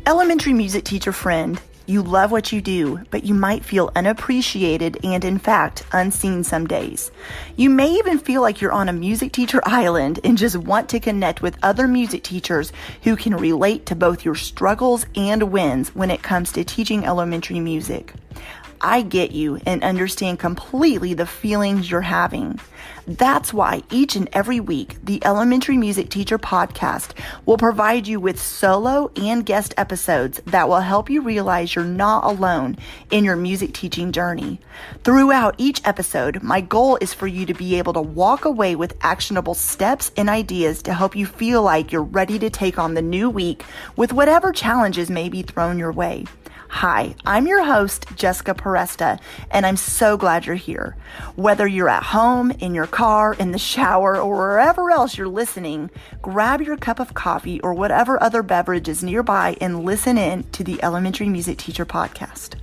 Elementary music teacher friend, you love what you do, but you might feel unappreciated and, in fact, unseen some days. You may even feel like you're on a music teacher island and just want to connect with other music teachers who can relate to both your struggles and wins when it comes to teaching elementary music. I get you and understand completely the feelings you're having. That's why each and every week, the Elementary Music Teacher Podcast will provide you with solo and guest episodes that will help you realize you're not alone in your music teaching journey. Throughout each episode, my goal is for you to be able to walk away with actionable steps and ideas to help you feel like you're ready to take on the new week with whatever challenges may be thrown your way. Hi, I'm your host, Jessica Peresta, and I'm so glad you're here. Whether you're at home, in your car, in the shower, or wherever else you're listening, grab your cup of coffee or whatever other beverage is nearby and listen in to the Elementary Music Teacher Podcast.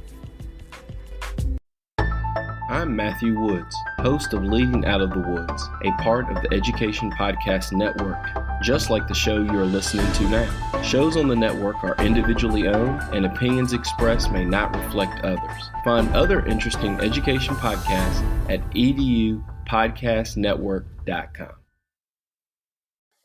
I'm Matthew Woods, host of Leading Out of the Woods, a part of the Education Podcast Network, just like the show you are listening to now. Shows on the network are individually owned, and opinions expressed may not reflect others. Find other interesting education podcasts at edupodcastnetwork.com.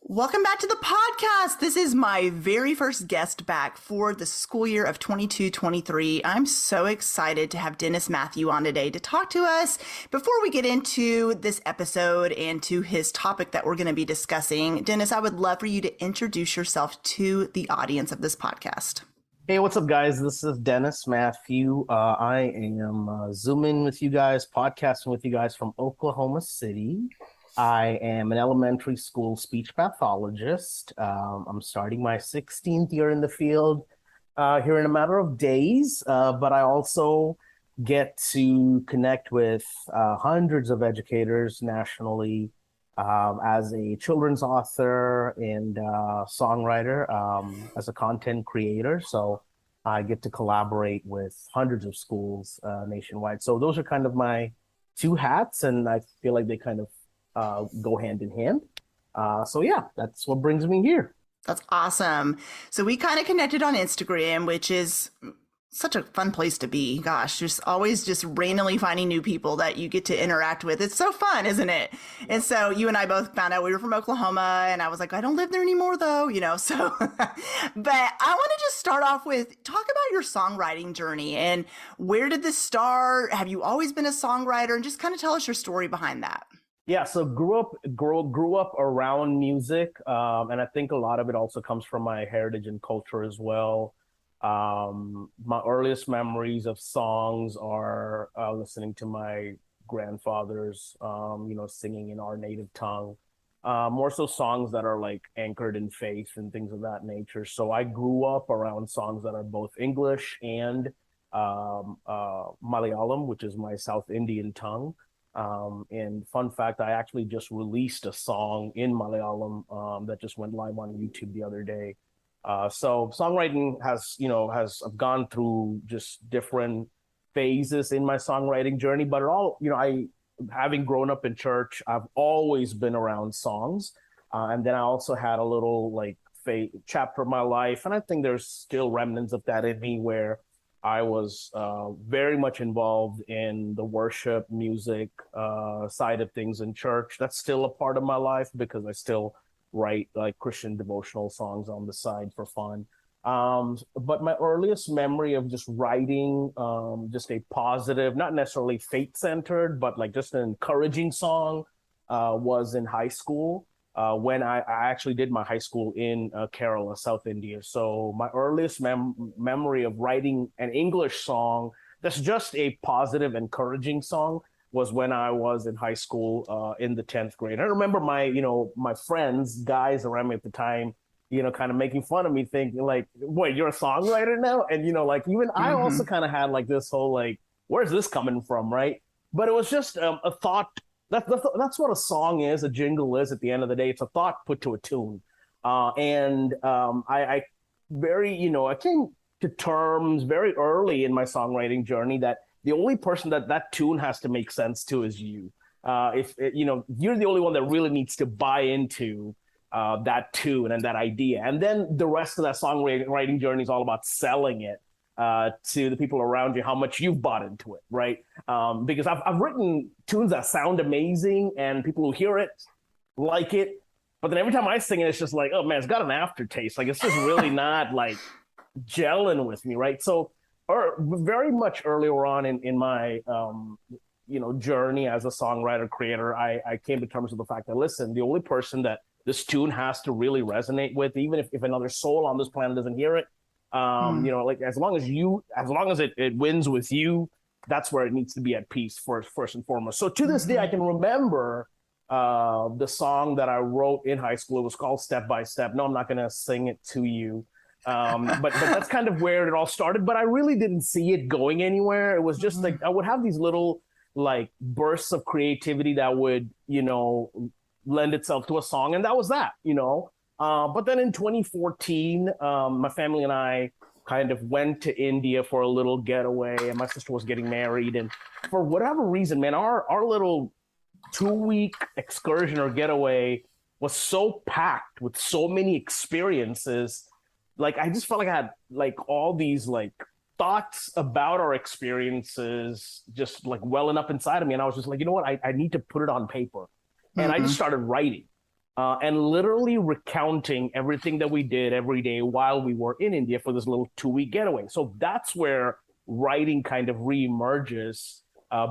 Welcome back to the podcast. This is my very first guest back for the school year of 22-23. I'm so excited to have Dennis Mathew on today to talk to us. Before we get into this episode and to his topic that we're going to be discussing, Dennis, I would love for you to introduce yourself to the audience of this podcast. Hey, what's up, guys? This is Dennis Mathew. I am Zooming with you guys, podcasting with you guys from Oklahoma City. I am an elementary school speech pathologist. I'm starting my 16th year in the field here in a matter of days, but I also get to connect with hundreds of educators nationally as a children's author and songwriter, as a content creator. So I get to collaborate with hundreds of schools nationwide. So those are kind of my two hats, and I feel like they kind of go hand in hand. So yeah, that's what brings me here. That's awesome. So we kind of connected on Instagram, which is such a fun place to be. Gosh, just always just randomly finding new people that you get to interact with. It's so fun, isn't it? And so you and I both found out we were from Oklahoma, and I was like, I don't live there anymore though, so, but I want to just start off with talk about your songwriting journey and where did this start? Have you always been a songwriter? And just kind of tell us your story behind that. Yeah, so grew up around music, and I think a lot of it also comes from my heritage and culture as well. My earliest memories of songs are listening to my grandfathers, singing in our native tongue. More so songs that are like anchored in faith and things of that nature. So I grew up around songs that are both English and Malayalam, which is my South Indian tongue. And fun fact, I actually just released a song in Malayalam that just went live on YouTube the other day. So songwriting has I've gone through just different phases in my songwriting journey, but having grown up in church, I've always been around songs. And then I also had a little chapter of my life, and I think there's still remnants of that in me, where I was very much involved in the worship music side of things in church. That's still a part of my life because I still write like Christian devotional songs on the side for fun. But my earliest memory of just writing just a positive, not necessarily faith-centered, but like just an encouraging song was in high school. When I actually did my high school in Kerala, South India. So my earliest memory of writing an English song that's just a positive, encouraging song was when I was in high school in the 10th grade. I remember my friends, guys around me at the time, kind of making fun of me, thinking like, wait, you're a songwriter now? And, even I also kind of had like this whole, where's this coming from, right? But it was just a thought. That's what a song is, a jingle is at the end of the day. It's a thought put to a tune. I came to terms very early in my songwriting journey that the only person that tune has to make sense to is you. You're the only one that really needs to buy into that tune and that idea. And then the rest of that songwriting journey is all about selling it to the people around you, how much you've bought into it, right? Because I've written tunes that sound amazing and people who hear it like it. But then every time I sing it, it's just like, oh man, it's got an aftertaste. Like it's just really not like gelling with me, right? So very much earlier on in my journey as a songwriter creator, I came to terms with the fact that, listen, the only person that this tune has to really resonate with, even if another soul on this planet doesn't hear it, like as long as it wins with you, that's where it needs to be at peace first and foremost. So to this day, I can remember the song that I wrote in high school. It was called Step by Step. No, I'm not going to sing it to you. But that's kind of where it all started. But I really didn't see it going anywhere. It was just like I would have these little like bursts of creativity that would, lend itself to a song. And that was that, But then in 2014, my family and I kind of went to India for a little getaway, and my sister was getting married. And for whatever reason, man, our little 2-week excursion or getaway was so packed with so many experiences. Like I just felt like I had like all these like thoughts about our experiences just like welling up inside of me. And I was just like, you know what? I need to put it on paper. And I just started writing and literally recounting everything that we did every day while we were in India for this little 2-week getaway. So that's where writing kind of reemerges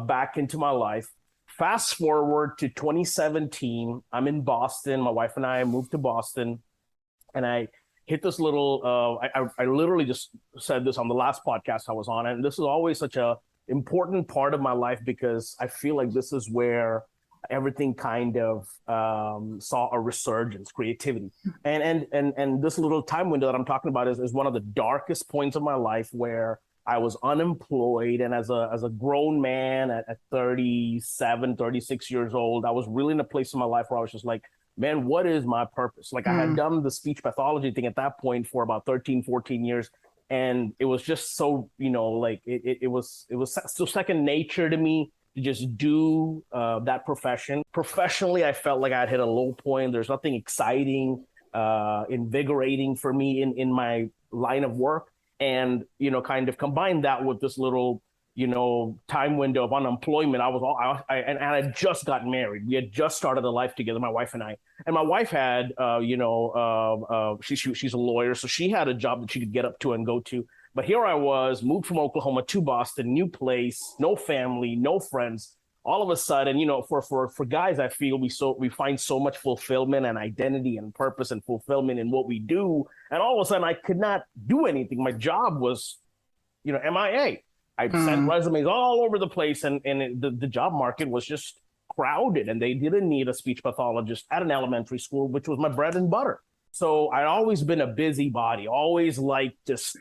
back into my life. Fast forward to 2017, I'm in Boston. My wife and I moved to Boston, and I hit this little, I literally just said this on the last podcast I was on, and this is always such a important part of my life because I feel like this is where everything kind of saw a resurgence, creativity. And this little time window that I'm talking about is one of the darkest points of my life where I was unemployed. And as a grown man at 37, 36 years old, I was really in a place in my life where I was just like, man, what is my purpose? Like I had done the speech pathology thing at that point for about 13, 14 years. And it was just so, like it was so second nature to me to just do that profession. Professionally, I felt like I had hit a low point. There's nothing exciting, invigorating for me in my line of work. And, kind of combine that with this little, time window of unemployment. I had just gotten married. We had just started a life together, my wife and I. And my wife had, she's a lawyer, so she had a job that she could get up to and go to. But here I was, moved from Oklahoma to Boston, new place, no family, no friends. All of a sudden, for guys, I feel we find so much fulfillment and identity and purpose and fulfillment in what we do. And all of a sudden, I could not do anything. My job was, MIA. I sent resumes all over the place, and the job market was just crowded, and they didn't need a speech pathologist at an elementary school, which was my bread and butter. So I'd always been a busybody, always like just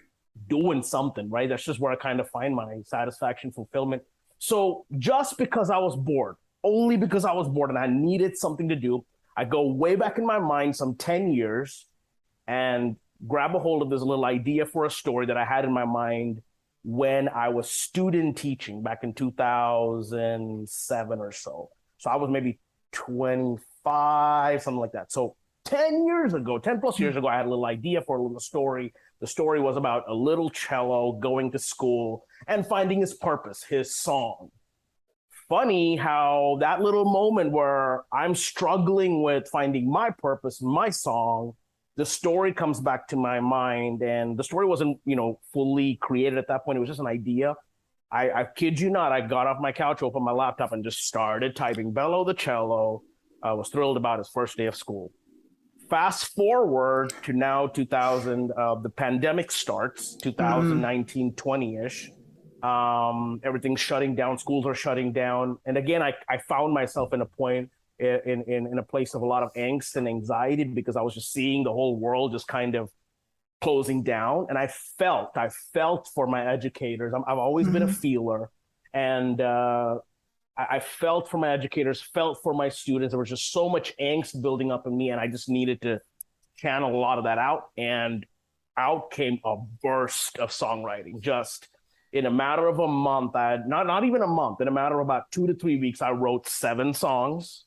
doing something, right? That's just where I kind of find my satisfaction, fulfillment. So just because I was bored, only because I was bored and I needed something to do, I go way back in my mind, some 10 years, and grab a hold of this little idea for a story that I had in my mind when I was student teaching back in 2007 or so. So I was maybe 25, something like that. So 10 plus years ago, I had a little idea for a little story. The story was about a little cello going to school and finding his purpose, his song. Funny how that little moment where I'm struggling with finding my purpose, my song, the story comes back to my mind. And the story wasn't, fully created at that point. It was just an idea. I kid you not, I got off my couch, opened my laptop, and just started typing Bello the cello. I was thrilled about his first day of school. Fast forward to now 2000, the pandemic starts, 2019, 20-ish. Everything's shutting down, schools are shutting down. And again, I found myself in a point in a place of a lot of angst and anxiety because I was just seeing the whole world just kind of closing down. And I felt for my educators. I've always been a feeler. And I felt for my educators, felt for my students. There was just so much angst building up in me, and I just needed to channel a lot of that out. And out came a burst of songwriting. Just in a matter of a month, not even a month, in a matter of about 2 to 3 weeks, I wrote 7 songs,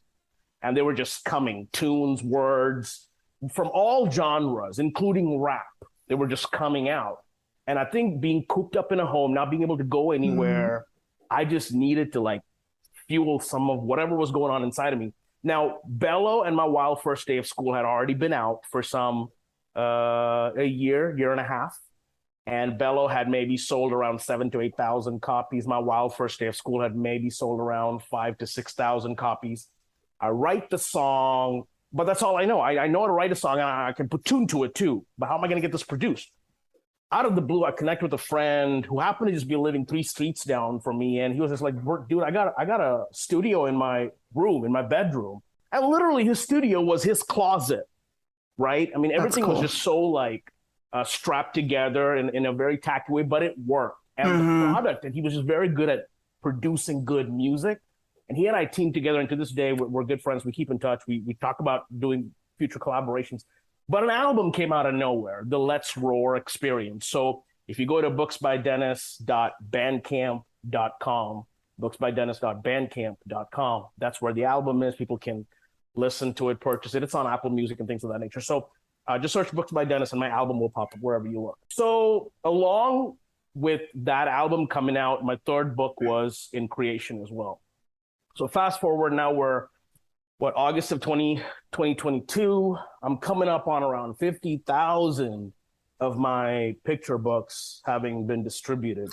and they were just coming, tunes, words, from all genres, including rap. They were just coming out. And I think being cooped up in a home, not being able to go anywhere, I just needed to like fuel some of whatever was going on inside of me. Now, Bello and My Wild First Day of School had already been out for a year and a half. And Bello had maybe sold around 7,000 to 8,000 copies. My Wild First Day of School had maybe sold around 5,000 to 6,000 copies. I write the song, but that's all I know. I know how to write a song, and I can put tune to it too. But how am I going to get this produced? Out of the blue, I connect with a friend who happened to just be living 3 streets down from me, and he was just like, "Dude, I got a studio in my room, in my bedroom." And literally, his studio was his closet, right? I mean, everything was just so like strapped together in a very tacky way, but it worked. And the product, and he was just very good at producing good music. And he and I teamed together, and to this day, we're good friends. We keep in touch. We talk about doing future collaborations. But an album came out of nowhere, the Let's Roar experience. So if you go to booksbydennis.bandcamp.com, booksbydennis.bandcamp.com, that's where the album is. People can listen to it, purchase it. It's on Apple Music and things of that nature. So just search Books by Dennis and my album will pop up wherever you look. So along with that album coming out, my third book was in creation as well. So fast forward, now we're August of 2022. I'm coming up on around 50,000 of my picture books having been distributed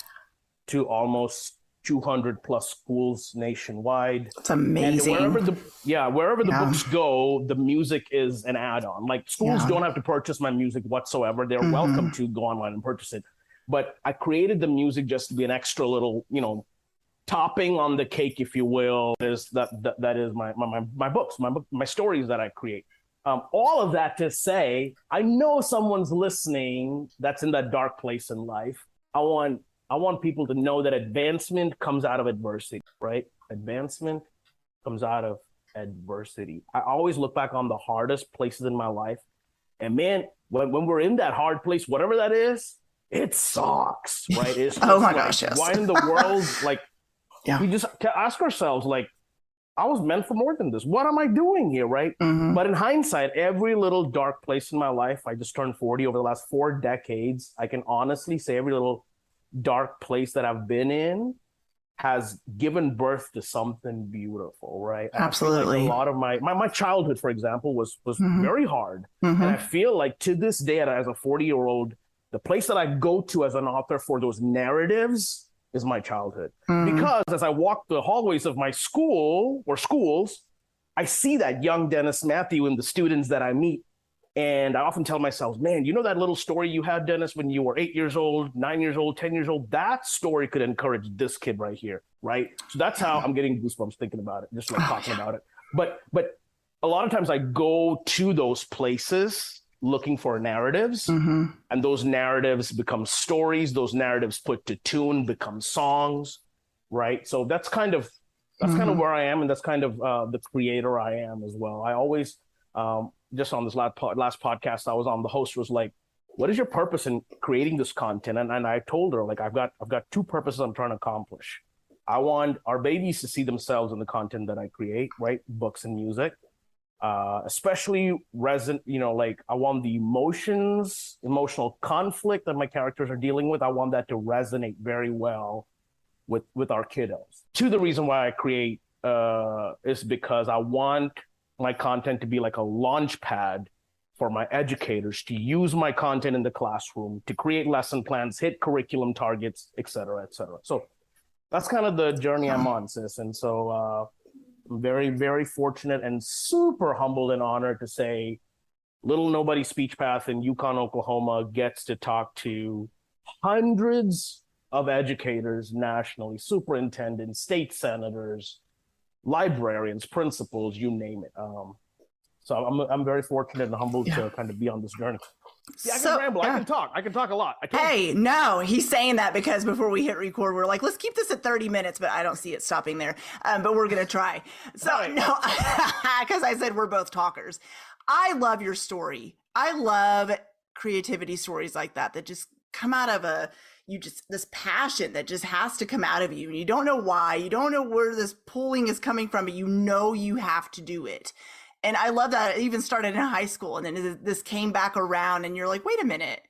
to almost 200 plus schools nationwide. It's amazing. And wherever the books go, the music is an add-on. Like schools don't have to purchase my music whatsoever. They're welcome to go online and purchase it. But I created the music just to be an extra little, topping on the cake, if you will. That is my books, my stories that I create. All of that to say, I know someone's listening that's in that dark place in life. I want people to know that advancement comes out of adversity, right? Advancement comes out of adversity. I always look back on the hardest places in my life, and man, when we're in that hard place, whatever that is, it sucks, right? It's oh my gosh, yes. Why in the world, like, we just ask ourselves, like, I was meant for more than this. What am I doing here, right? But in hindsight, every little dark place in my life, I just turned 40 over the last 4 decades. I can honestly say every little dark place that I've been in has given birth to something beautiful, right? Absolutely. Like a lot of my childhood, for example, was very hard. And I feel like to this day, as a 40-year-old, the place that I go to as an author for those narratives is my childhood. Because as I walk the hallways of my school or schools, I see that young Dennis Mathew in the students that I meet. And I often tell myself, man, you know that little story you had, Dennis, when you were 8 years old, 9 years old, 10 years old? That story could encourage this kid right here, right? So that's how I'm getting goosebumps thinking about it, just like talking about it. But a lot of times I go to those places looking for narratives, and those narratives become stories. Those narratives put to tune become songs, right? So that's kind of where I am, and that's kind of the creator I am as well. I always just on this last podcast I was on, the host was like, "What is your purpose in creating this content?" And I told her, like, I've got 2 purposes I'm trying to accomplish. I want our babies to see themselves in the content that I create, right? Books and music. Especially like I want the emotional conflict that my characters are dealing with. I want that to resonate very well with our kiddos. The reason why I create is because I want my content to be like a launch pad for my educators to use my content in the classroom, to create lesson plans, hit curriculum targets, et cetera, et cetera. So that's kind of the journey I'm on, sis. And so, I'm very, very fortunate and super humbled and honored to say Little Nobody Speech Path in Yukon, Oklahoma gets to talk to hundreds of educators nationally, superintendents, state senators, librarians, principals, you name it. So I'm very fortunate and humbled to kind of be on this journey. Yeah, I can ramble. I can talk. I can talk a lot. Hey, no, he's saying that because before we hit record, we're like, let's keep this at 30 minutes, but I don't see it stopping there. But we're going to try. So no, because I said we're both talkers. I love your story. I love creativity stories like that just come out of this passion that just has to come out of you. And you don't know why, you don't know where this pulling is coming from, but you know you have to do it. And I love that it even started in high school, and then this came back around, and you're like, wait a minute,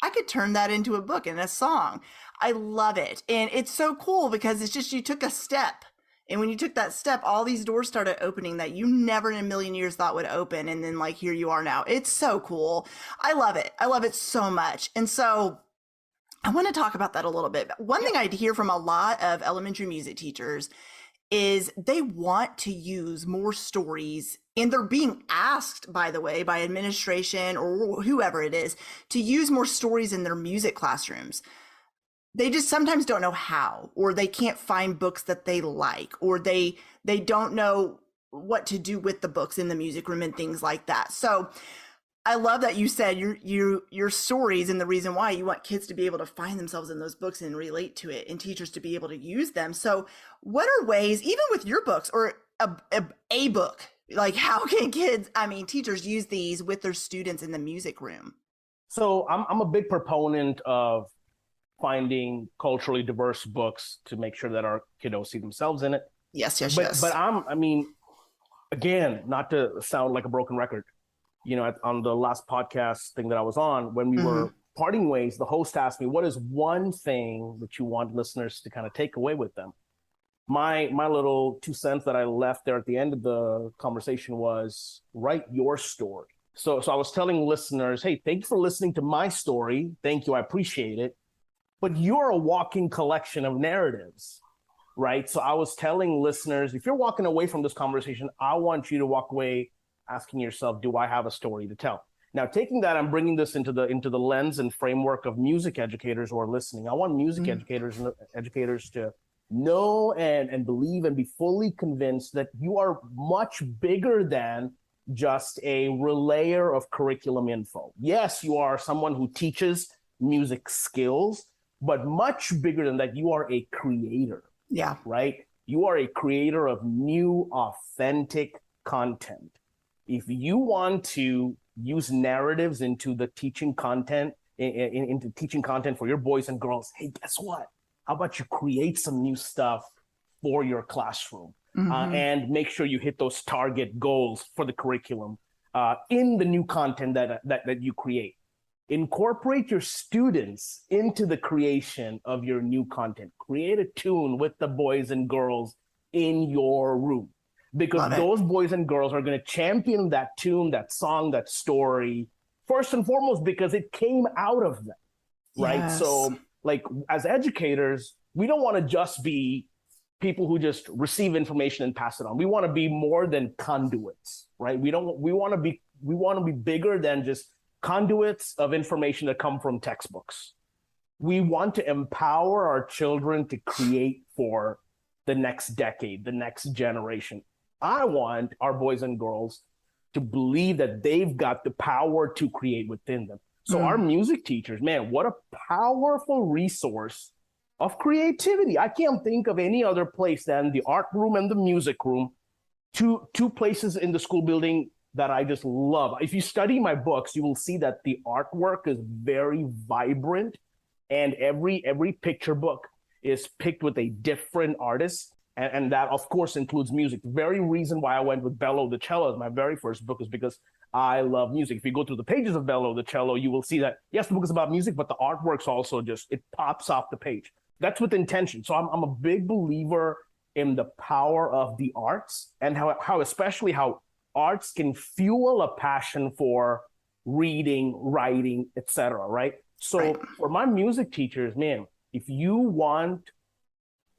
I could turn that into a book and a song. I love it. And it's so cool because it's just you took a step. And when you took that step, all these doors started opening that you never in a million years thought would open. And then, like, here you are now. It's so cool. I love it. I love it so much. And so I want to talk about that a little bit. One thing I hear from a lot of elementary music teachers is they want to use more stories, and they're being asked, by the way, by administration or whoever it is, to use more stories in their music classrooms. They just sometimes don't know how, or they can't find books that they like, or they don't know what to do with the books in the music room and things like that. So I love that you said your stories, and the reason why you want kids to be able to find themselves in those books and relate to it, and teachers to be able to use them. So what are ways, even with your books or a book, like how can teachers use these with their students in the music room? So I'm a big proponent of finding culturally diverse books to make sure that our kiddos see themselves in it. Yes. But again, not to sound like a broken record, on the last podcast thing that I was on, when we were parting ways, the host asked me, what is one thing that you want listeners to kind of take away with them? My little 2 cents that I left there at the end of the conversation was, write your story. So I was telling listeners, hey, thank you for listening to my story. Thank you. I appreciate it. But you're a walking collection of narratives, right? So I was telling listeners, if you're walking away from this conversation, I want you to walk away asking yourself, do I have a story to tell? Now, taking that, I'm bringing this into the lens and framework of music educators who are listening. I want music educators to know and believe and be fully convinced that you are much bigger than just a relayer of curriculum info. Yes, you are someone who teaches music skills, but much bigger than that, you are a creator. Yeah. Right? You are a creator of new, authentic content. If you want to use narratives into the teaching content, into teaching content for your boys and girls, hey, guess what? How about you create some new stuff for your classroom and make sure you hit those target goals for the curriculum in the new content that you create. Incorporate your students into the creation of your new content. Create a tune with the boys and girls in your room, because those boys and girls are going to champion that tune, that song, that story, first and foremost, because it came out of them, right? Yes. So, like, as educators, we don't want to just be people who just receive information and pass it on. We want to be more than conduits, right? We want to be bigger than just conduits of information that come from textbooks. We want to empower our children to create for the next decade, the next generation. I want our boys and girls to believe that they've got the power to create within them. So our music teachers, man, what a powerful resource of creativity. I can't think of any other place than the art room and the music room, two places in the school building that I just love. If you study my books, you will see that the artwork is very vibrant, and every picture book is picked with a different artist. And that, of course, includes music. The very reason why I went with Bello the Cello as my very first book is because I love music. If you go through the pages of Bello the Cello, you will see that, yes, the book is about music, but the artwork's also it pops off the page. That's with intention. So I'm a big believer in the power of the arts, and how especially how arts can fuel a passion for reading, writing, etc. Right? So for my music teachers, man, if you want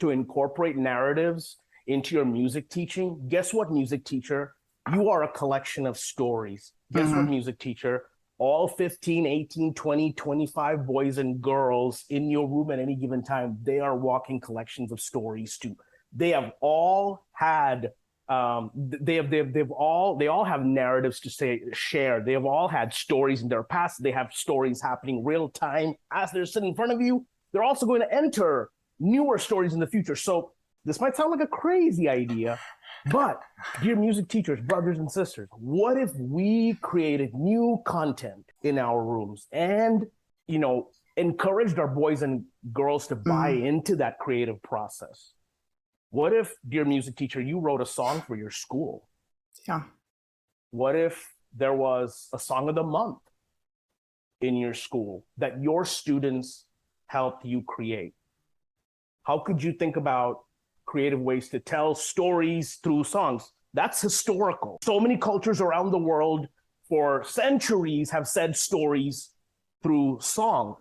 to incorporate narratives into your music teaching, guess what, music teacher? You are a collection of stories. Guess what, music teacher? All 15, 18, 20, 25 boys and girls in your room at any given time, they are walking collections of stories too. They have all had they all have narratives to share. They have all had stories in their past. They have stories happening real time as they're sitting in front of you. They're also going to enter newer stories in the future. So this might sound like a crazy idea, but dear music teachers, brothers and sisters, what if we created new content in our rooms and, encouraged our boys and girls to buy into that creative process? What if, dear music teacher, you wrote a song for your school? Yeah. What if there was a song of the month in your school that your students helped you create? How could you think about creative ways to tell stories through songs? That's historical. So many cultures around the world for centuries have said stories through song.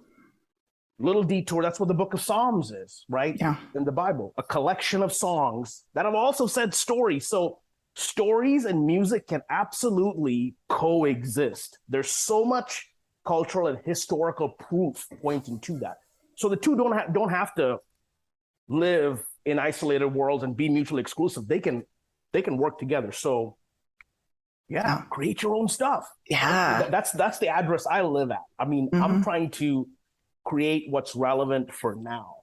Little detour, that's what the book of Psalms is, right? Yeah. In the Bible, a collection of songs that have also said stories. So stories and music can absolutely coexist. There's so much cultural and historical proof pointing to that. So the two don't have to live in isolated worlds and be mutually exclusive. They can work together. So yeah, create your own stuff. Yeah. That's the address I live at. I mean, I'm trying to create what's relevant for now.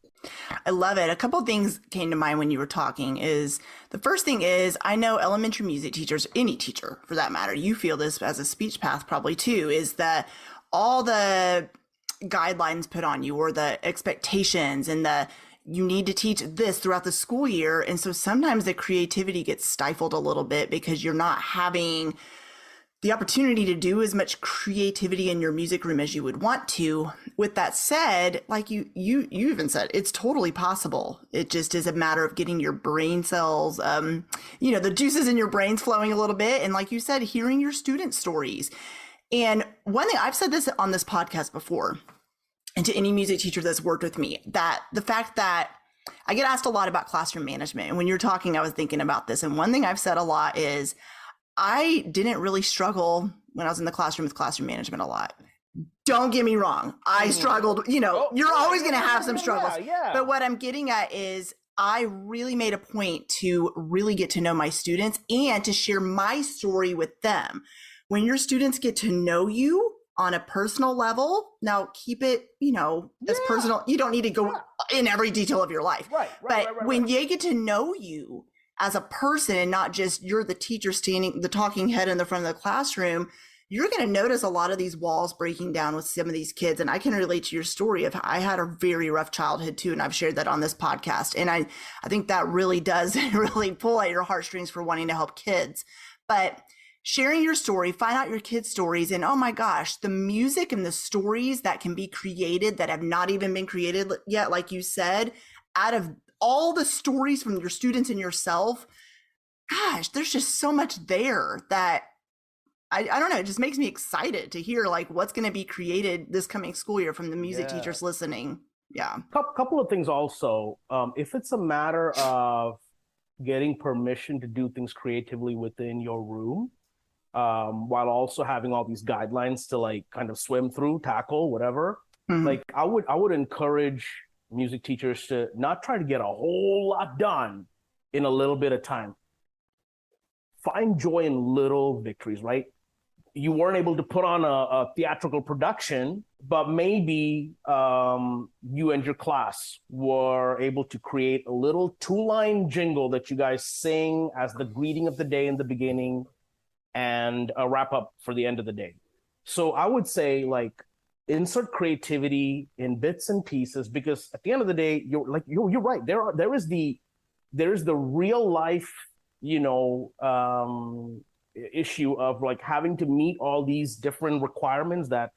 I love it. A couple of things came to mind when you were talking. Is the first thing is, I know elementary music teachers, any teacher for that matter, you feel this as a speech path probably too, is that all the guidelines put on you, or the expectations, and you need to teach this throughout the school year. And so sometimes the creativity gets stifled a little bit because you're not having the opportunity to do as much creativity in your music room as you would want to. With that said, like you even said, it's totally possible. It just is a matter of getting your brain cells, the juices in your brains flowing a little bit. And like you said, hearing your student stories. And one thing, I've said this on this podcast before, and to any music teacher that's worked with me, that the fact that I get asked a lot about classroom management. And when you're talking, I was thinking about this. And one thing I've said a lot is, I didn't really struggle when I was in the classroom with classroom management a lot. Don't get me wrong. I struggled, you're always going to have some struggles. Yeah. But what I'm getting at is, I really made a point to really get to know my students and to share my story with them. When your students get to know you on a personal level, now keep it, as personal. You don't need to go in every detail of your life. But when they get to know you as a person and not just you're the teacher standing, the talking head in the front of the classroom, you're going to notice a lot of these walls breaking down with some of these kids. And I can relate to your story of, I had a very rough childhood too. And I've shared that on this podcast. And I think that really does really pull at your heartstrings for wanting to help kids. But sharing your story, find out your kids' stories, and oh my gosh, the music and the stories that can be created that have not even been created yet, like you said, out of all the stories from your students and yourself, gosh, there's just so much there that I don't know, it just makes me excited to hear like what's going to be created this coming school year from the music teachers listening. Yeah. Couple of things also. If it's a matter of getting permission to do things creatively within your room, while also having all these guidelines to like kind of swim through, tackle, whatever, like I would encourage music teachers to not try to get a whole lot done in a little bit of time. Find joy in little victories, right? You weren't able to put on a theatrical production, but maybe you and your class were able to create a little 2-line jingle that you guys sing as the greeting of the day in the beginning and a wrap up for the end of the day. So I would say like insert creativity in bits and pieces, because at the end of the day, you're right. There is the real life, issue of like having to meet all these different requirements that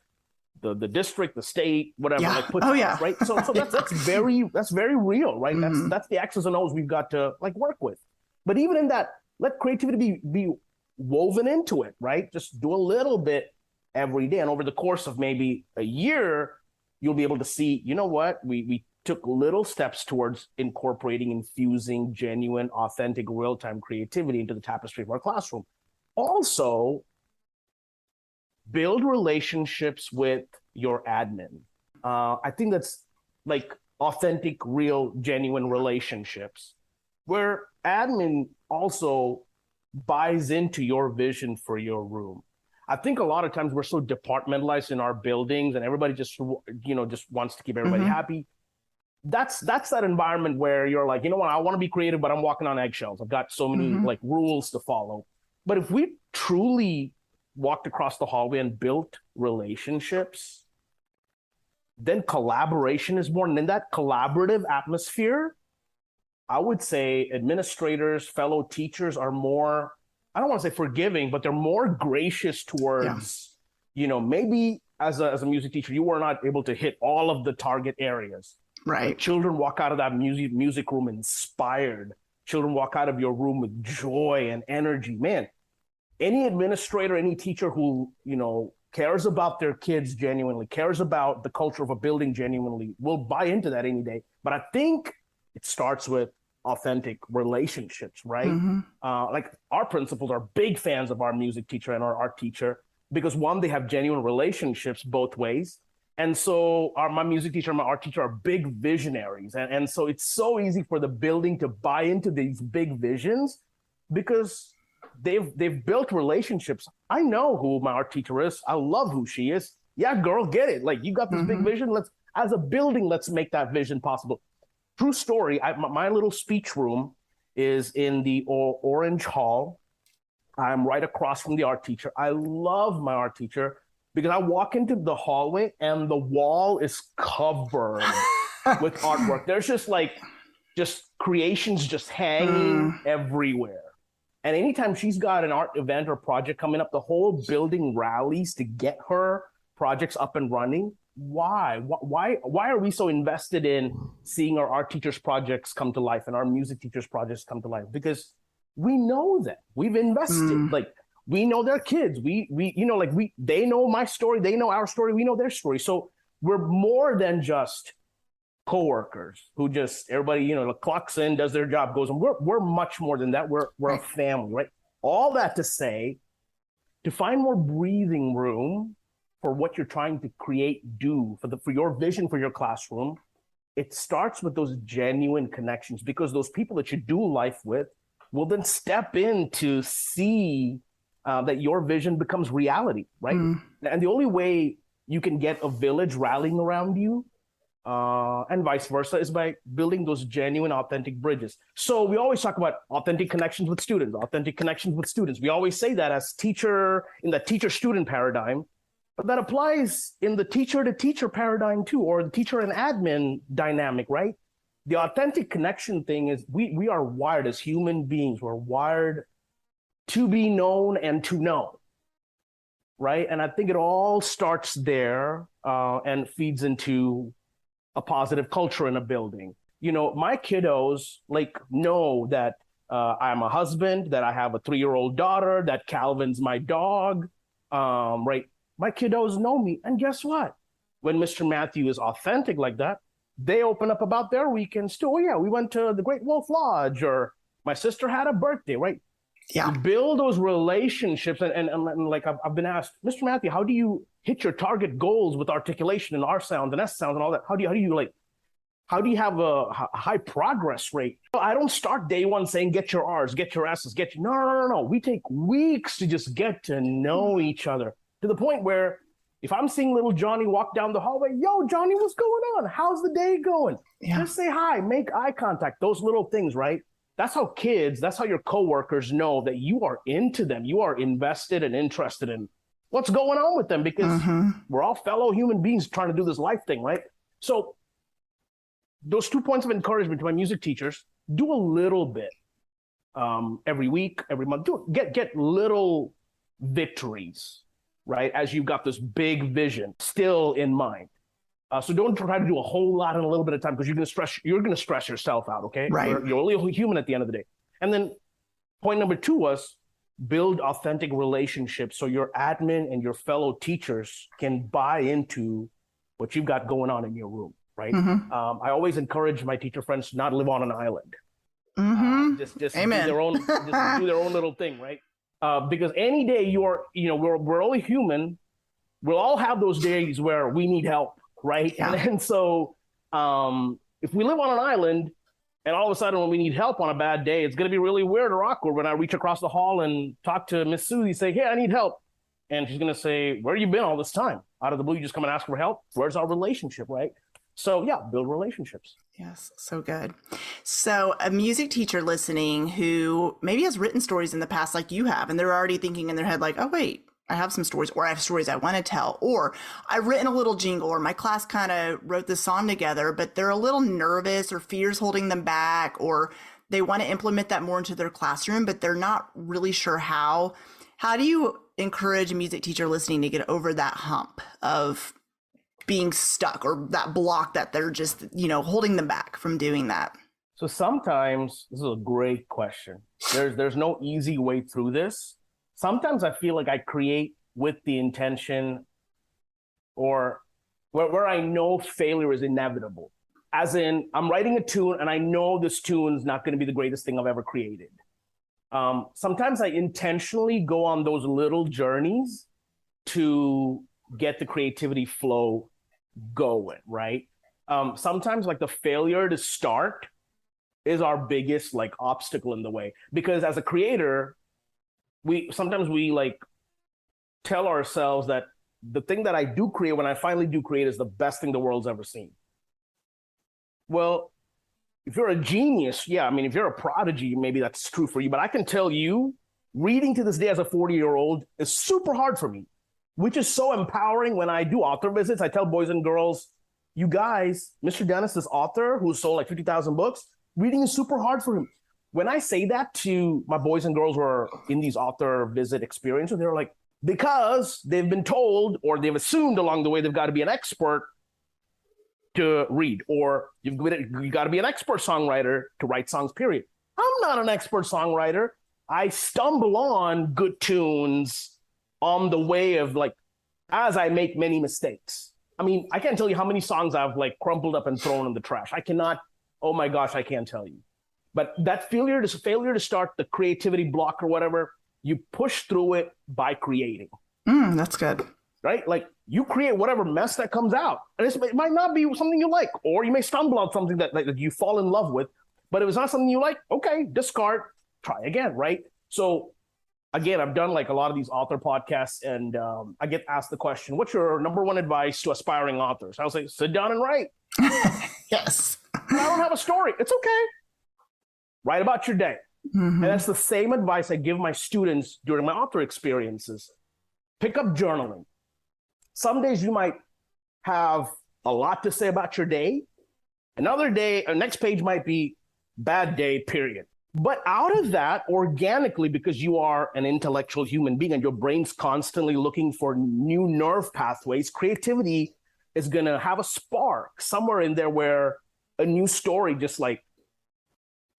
the district, the state, whatever, like puts out, right? So that's very real, right? That's the X's and O's we've got to like work with. But even in that, let creativity be woven into it, right? Just do a little bit every day, and over the course of maybe a year, you'll be able to see, you know what, we took little steps towards incorporating, infusing genuine, authentic, real-time creativity into the tapestry of our classroom. Also, build relationships with your admin. I think that's like authentic, real, genuine relationships where admin also buys into your vision for your room. I think a lot of times we're so departmentalized in our buildings and everybody just wants to keep everybody happy. That's that environment where you're like, you know what, I want to be creative, but I'm walking on eggshells. I've got so many like rules to follow. But if we truly walked across the hallway and built relationships, then collaboration is born. And in that collaborative atmosphere, I would say administrators, fellow teachers are more I don't want to say forgiving, but they're more gracious towards, maybe as a music teacher, you were not able to hit all of the target areas. Right. Like children walk out of that music room inspired. Children walk out of your room with joy and energy. Man, any administrator, any teacher who, cares about their kids genuinely, cares about the culture of a building genuinely, will buy into that any day. But I think it starts with authentic relationships, right? Mm-hmm. Like our principals are big fans of our music teacher and our art teacher because one, they have genuine relationships both ways. And so my music teacher and my art teacher are big visionaries. And so it's so easy for the building to buy into these big visions because they've built relationships. I know who my art teacher is. I love who she is. Yeah, girl, get it. Like you got this big vision. As a building, let's make that vision possible. True story. My little speech room is in the Orange Hall. I'm right across from the art teacher. I love my art teacher because I walk into the hallway and the wall is covered with artwork. There's just creations just hanging everywhere. And anytime she's got an art event or project coming up, the whole building rallies to get her projects up and running. Why are we so invested in seeing our art teachers' projects come to life and our music teachers' projects come to life? Because we know them. We've invested. Like we know their kids. They know my story. They know our story. We know their story. So we're more than just coworkers who just everybody clocks in, does their job, goes on. We're much more than that. We're a family, right? All that to say, to find more breathing room for what you're trying to do for your vision for your classroom, it starts with those genuine connections, because those people that you do life with will then step in to see that your vision becomes reality, right? And the only way you can get a village rallying around you and vice versa is by building those genuine, authentic bridges. So we always talk about authentic connections with students. We always say that as in the teacher-student paradigm, but that applies in the teacher-to-teacher paradigm too, or the teacher and admin dynamic, right? The authentic connection thing is we are wired as human beings. We're wired to be known and to know, right? And I think it all starts there and feeds into a positive culture in a building. My kiddos know that I'm a husband, that I have a 3-year-old daughter, that Calvin's my dog, right? My kiddos know me. And guess what? When Mr. Mathew is authentic like that, they open up about their weekends too. Oh yeah, we went to the Great Wolf Lodge, or my sister had a birthday, right? Yeah. You build those relationships. And like I've been asked, Mr. Mathew, how do you hit your target goals with articulation and R sounds and S sounds and all that? How do you have a high progress rate? I don't start day one saying, get your R's, get your S's, no. We take weeks to just get to know each other, to the point where if I'm seeing little Johnny walk down the hallway, yo, Johnny, what's going on? How's the day going? Yeah. Just say hi, make eye contact, those little things, right? That's how your coworkers know that you are into them. You are invested and interested in what's going on with them, because we're all fellow human beings trying to do this life thing, right? So those 2 points of encouragement to my music teachers: do a little bit every week, every month. Get little victories, right? As you've got this big vision still in mind. So don't try to do a whole lot in a little bit of time, because you're gonna stress yourself out, okay? Right. You're only human at the end of the day. And then point number 2 was build authentic relationships so your admin and your fellow teachers can buy into what you've got going on in your room, right? I always encourage my teacher friends to not live on an island. Just Amen. do their own little thing, right? Because any day we're only human. We'll all have those days where we need help, right? Yeah. And so if we live on an island and all of a sudden when we need help on a bad day, it's going to be really weird or awkward when I reach across the hall and talk to Miss Susie, say, hey, I need help. And she's going to say, where have you been all this time? Out of the blue, you just come and ask for help? Where's our relationship, right? So yeah, build relationships. Yes, so good. So a music teacher listening who maybe has written stories in the past like you have, and they're already thinking in their head like, oh, wait, I have some stories, or I have stories I want to tell, or I've written a little jingle, or my class kind of wrote this song together, but they're a little nervous, or fear's holding them back, or they want to implement that more into their classroom, but they're not really sure how. How do you encourage a music teacher listening to get over that hump of being stuck or that block that they're just, holding them back from doing that? So sometimes, this is a great question. There's no easy way through this. Sometimes I feel like I create with the intention or where I know failure is inevitable. As in, I'm writing a tune and I know this tune's not going to be the greatest thing I've ever created. Sometimes I intentionally go on those little journeys to get the creativity flow going, right? Sometimes like the failure to start is our biggest like obstacle in the way, because as a creator, we sometimes like tell ourselves that the thing that I do create, when I finally do create, is the best thing the world's ever seen. Well, if you're a genius, yeah, I mean, if you're a prodigy, maybe that's true for you. But I can tell you, reading to this day as a 40-year-old is super hard for me, which is so empowering. When I do author visits, I tell boys and girls, you guys, Mr. Dennis, this author who sold like 50,000 books, reading is super hard for him. When I say that to my boys and girls who are in these author visit experiences, they're like, because they've been told or they've assumed along the way they've got to be an expert to read, or you've got to be an expert songwriter to write songs, period. I'm not an expert songwriter. I stumble on good tunes on the way of like, as I make many mistakes. I mean, I can't tell you how many songs I've like crumpled up and thrown in the trash. I cannot, oh my gosh, I can't tell you. But that failure to start the creativity block or whatever, you push through it by creating. That's good. Right? Like you create whatever mess that comes out. And it might not be something you like, or you may stumble on something that you fall in love with. But if it's not something you like, okay, discard, try again, right? So again, I've done like a lot of these author podcasts, and I get asked the question, what's your number one advice to aspiring authors? I was like, sit down and write. Yes. I don't have a story. It's okay. Write about your day. And that's the same advice I give my students during my author experiences. Pick up journaling. Some days you might have a lot to say about your day. Another day, next page might be bad day, period. But out of that, organically, because you are an intellectual human being and your brain's constantly looking for new nerve pathways, creativity is going to have a spark somewhere in there where a new story just like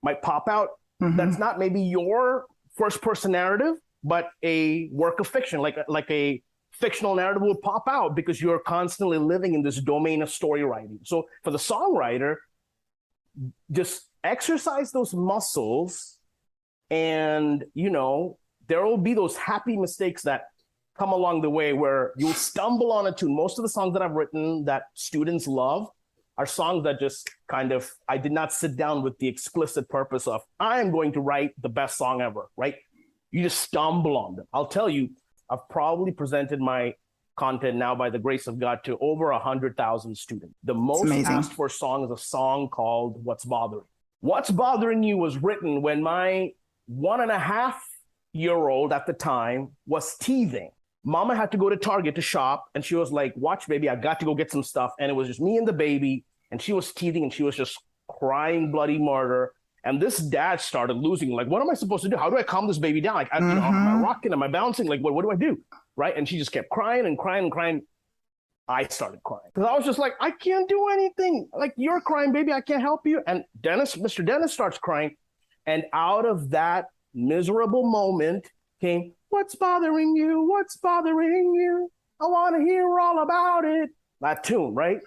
might pop out. That's not maybe your first person narrative, but a work of fiction, like a fictional narrative will pop out because you're constantly living in this domain of story writing. So for the songwriter, just exercise those muscles, and there will be those happy mistakes that come along the way where you'll stumble on a tune. Most of the songs that I've written that students love are songs that just kind of, I did not sit down with the explicit purpose of, I am going to write the best song ever, right? You just stumble on them. I'll tell you, I've probably presented my content now, by the grace of God, to over 100,000 students. The most asked for song is a song called What's Bothering. What's Bothering You was written when my 1.5-year-old at the time was teething. Mama had to go to Target to shop, and she was like, watch, baby, I got to go get some stuff. And it was just me and the baby, and she was teething, and she was just crying bloody murder. And this dad started losing, like, what am I supposed to do? How do I calm this baby down? Like, am I rocking? Am I bouncing? Like, what do I do? Right? And she just kept crying and crying and crying. I started crying because I was just like, I can't do anything. Like, you're crying, baby. I can't help you. And Mr. Dennis starts crying. And out of that miserable moment came, what's bothering you? What's bothering you? I want to hear all about it. That tune, right?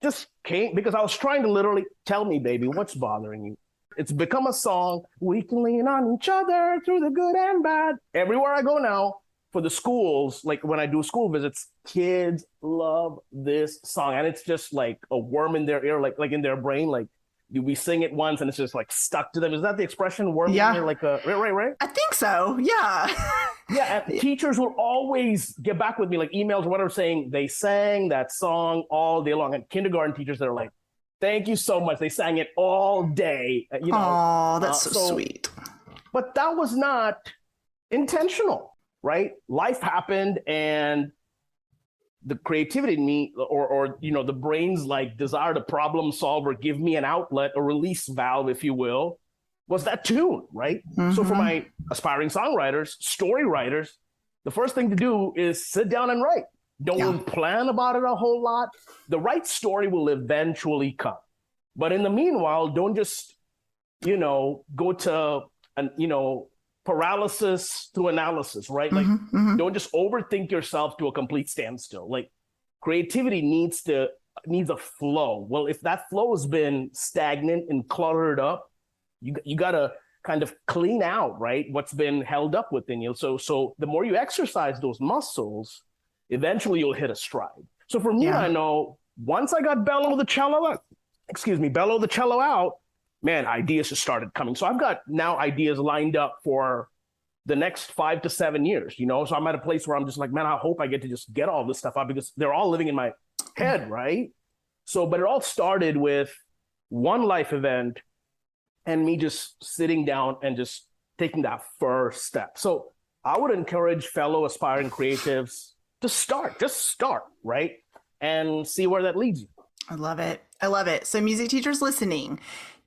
Just came because I was trying to literally tell me, baby, what's bothering you? It's become a song. We can lean on each other through the good and bad. Everywhere I go now for the schools, like when I do school visits, kids love this song. And it's just like a worm in their ear, like in their brain. Like we sing it once and it's just like stuck to them. Is that the expression, worm in ear? Like right? I think so. Yeah. Yeah. And teachers will always get back with me, like emails or whatever, saying they sang that song all day long. And kindergarten teachers that are like, thank you so much. They sang it all day. Oh, that's so sweet. But that was not intentional, right? Life happened, and the creativity in me, or the brain's like desire to problem solve or give me an outlet, a release valve, if you will, was that tune, right? So for my aspiring songwriters, story writers, the first thing to do is sit down and write. Don't plan about it a whole lot. The right story will eventually come. But in the meanwhile, don't just, go to, paralysis through analysis, right? Like, don't just overthink yourself to a complete standstill. Like, creativity needs a flow. Well, if that flow has been stagnant and cluttered up, you got to kind of clean out, right, what's been held up within you. So the more you exercise those muscles, eventually you'll hit a stride. So for me, I know once I got bellow the cello out, man, ideas just started coming. So I've got now ideas lined up for the next 5 to 7 years, So I'm at a place where I'm just like, man, I hope I get to just get all this stuff out because they're all living in my head, right? So, but it all started with one life event and me just sitting down and just taking that first step. So I would encourage fellow aspiring creatives to just start, right? And see where that leads you. I love it. I love it. So music teachers listening,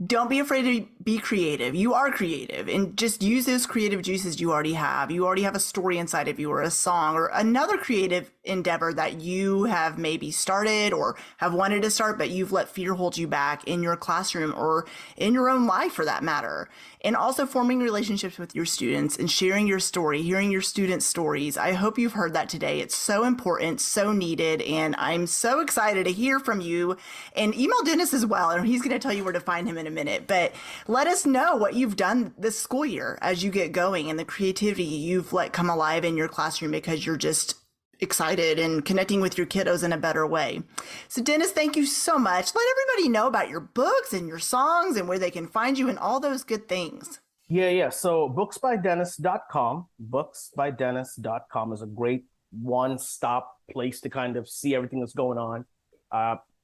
don't be afraid to be creative. You are creative, and just use those creative juices you already have. You already have a story inside of you, or a song, or another creative endeavor that you have maybe started or have wanted to start, but you've let fear hold you back in your classroom or in your own life for that matter. And also forming relationships with your students and sharing your story, hearing your students' stories. I hope you've heard that today. It's so important, so needed, and I'm so excited to hear from you. And email Dennis as well, and he's going to tell you where to find him in a minute. But let us know what you've done this school year as you get going and the creativity you've let come alive in your classroom because you're just excited and connecting with your kiddos in a better way. So Dennis, thank you so much. Let everybody know about your books and your songs and where they can find you and all those good things. Yeah. So booksbydennis.com, booksbydennis.com is a great one-stop place to kind of see everything that's going on.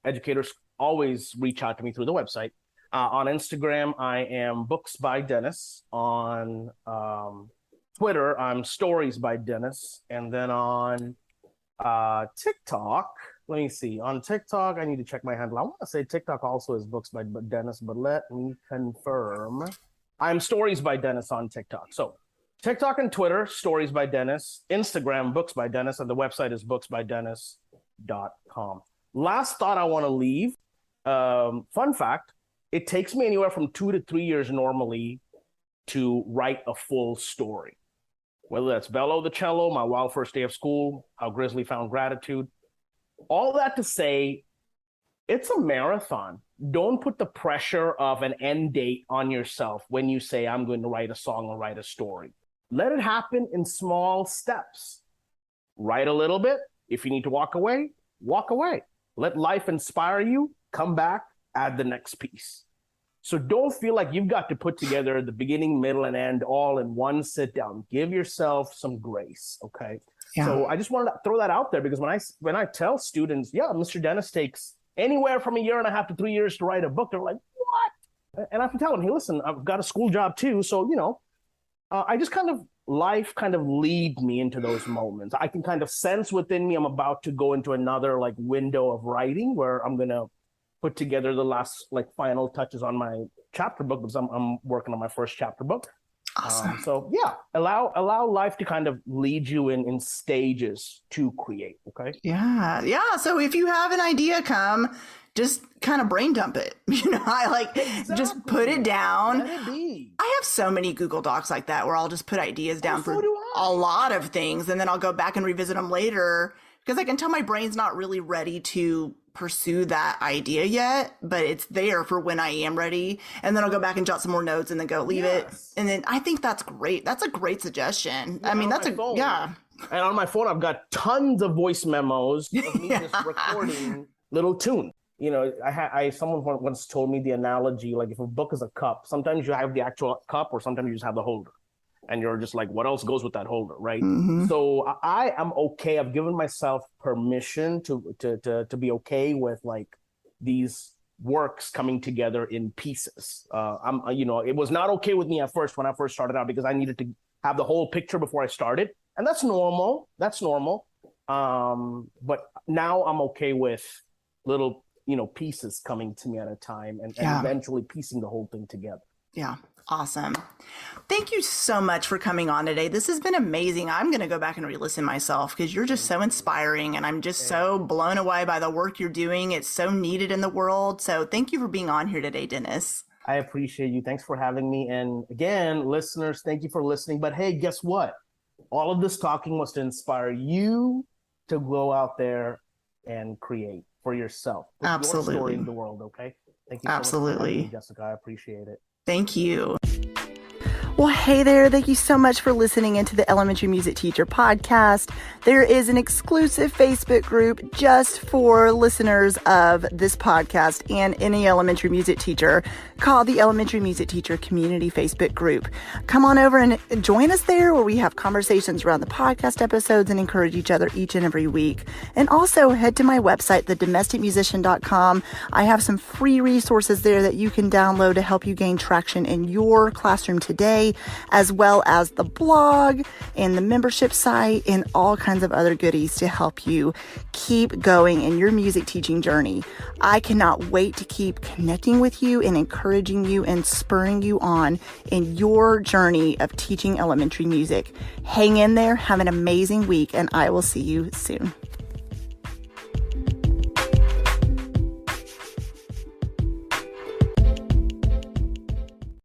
Educators always reach out to me through the website. On Instagram, I am Books by Dennis. On Twitter, I'm Stories by Dennis. And then on TikTok, let me see. On TikTok, I need to check my handle. I want to say TikTok also is Books by Dennis, but let me confirm. I'm Stories by Dennis on TikTok. So TikTok and Twitter, Stories by Dennis. Instagram, Books by Dennis. And the website is booksbydennis.com. Last thought I want to leave. Fun fact, it takes me anywhere from 2 to 3 years normally to write a full story. Whether that's Bellow the Cello, My Wild First Day of School, How Grizzly Found Gratitude. All that to say, it's a marathon. Don't put the pressure of an end date on yourself when you say, I'm going to write a song or write a story. Let it happen in small steps. Write a little bit. If you need to walk away, walk away. Let life inspire you. Come back, add the next piece. So don't feel like you've got to put together the beginning, middle, and end all in one sit down. Give yourself some grace, okay? Yeah. So I just wanted to throw that out there because when I tell students, yeah, Mr. Dennis takes anywhere from 1.5 to 3 years to write a book, they're like, what? And I have to tell them, hey, listen, I've got a school job too. So, I just life kind of lead me into those moments. I can kind of sense within me I'm about to go into another window of writing where I'm going to put together the last final touches on my chapter book because I'm working on my first chapter book. Awesome. So yeah, allow life to kind of lead you in stages to create. Okay. Yeah. So if you have an idea, just kind of brain dump it. Exactly. Just put it down. Let it be. I have so many Google Docs like that where I'll just put ideas down for a lot of things, and then I'll go back and revisit them later because I can tell my brain's not really ready to pursue that idea yet, but it's there for when I am ready. And then I'll go back and jot some more notes and then go leave it. And then I think that's great. That's a great suggestion. Yeah, And on my phone, I've got tons of voice memos of me just recording little tunes. Someone once told me the analogy, if a book is a cup, sometimes you have the actual cup or sometimes you just have the holder. And you're just like, what else goes with that holder, right? Mm-hmm. So I am okay. I've given myself permission to be okay with these works coming together in pieces. It was not okay with me at first when I first started out because I needed to have the whole picture before I started, and that's normal. But now I'm okay with little pieces coming to me at a time and eventually piecing the whole thing together. Yeah. Awesome. Thank you so much for coming on today. This has been amazing. I'm going to go back and re-listen myself because you're just so inspiring and I'm just so blown away by the work you're doing. It's so needed in the world. So thank you for being on here today, Dennis. I appreciate you. Thanks for having me. And again, listeners, thank you for listening. But hey, guess what? All of this talking was to inspire you to go out there and create for yourself. Put Absolutely. your story in the world, okay? Thank you so Absolutely. much for having me, Jessica. I appreciate it. Thank you. Well, hey there. Thank you so much for listening into the Elementary Music Teacher podcast. There is an exclusive Facebook group just for listeners of this podcast and any elementary music teacher called the Elementary Music Teacher Community Facebook group. Come on over and join us there where we have conversations around the podcast episodes and encourage each other each and every week. And also head to my website, thedomesticmusician.com. I have some free resources there that you can download to help you gain traction in your classroom today, as well as the blog and the membership site and all kinds of other goodies to help you keep going in your music teaching journey. I cannot wait to keep connecting with you and encouraging you and spurring you on in your journey of teaching elementary music. Hang in there, have an amazing week, and I will see you soon.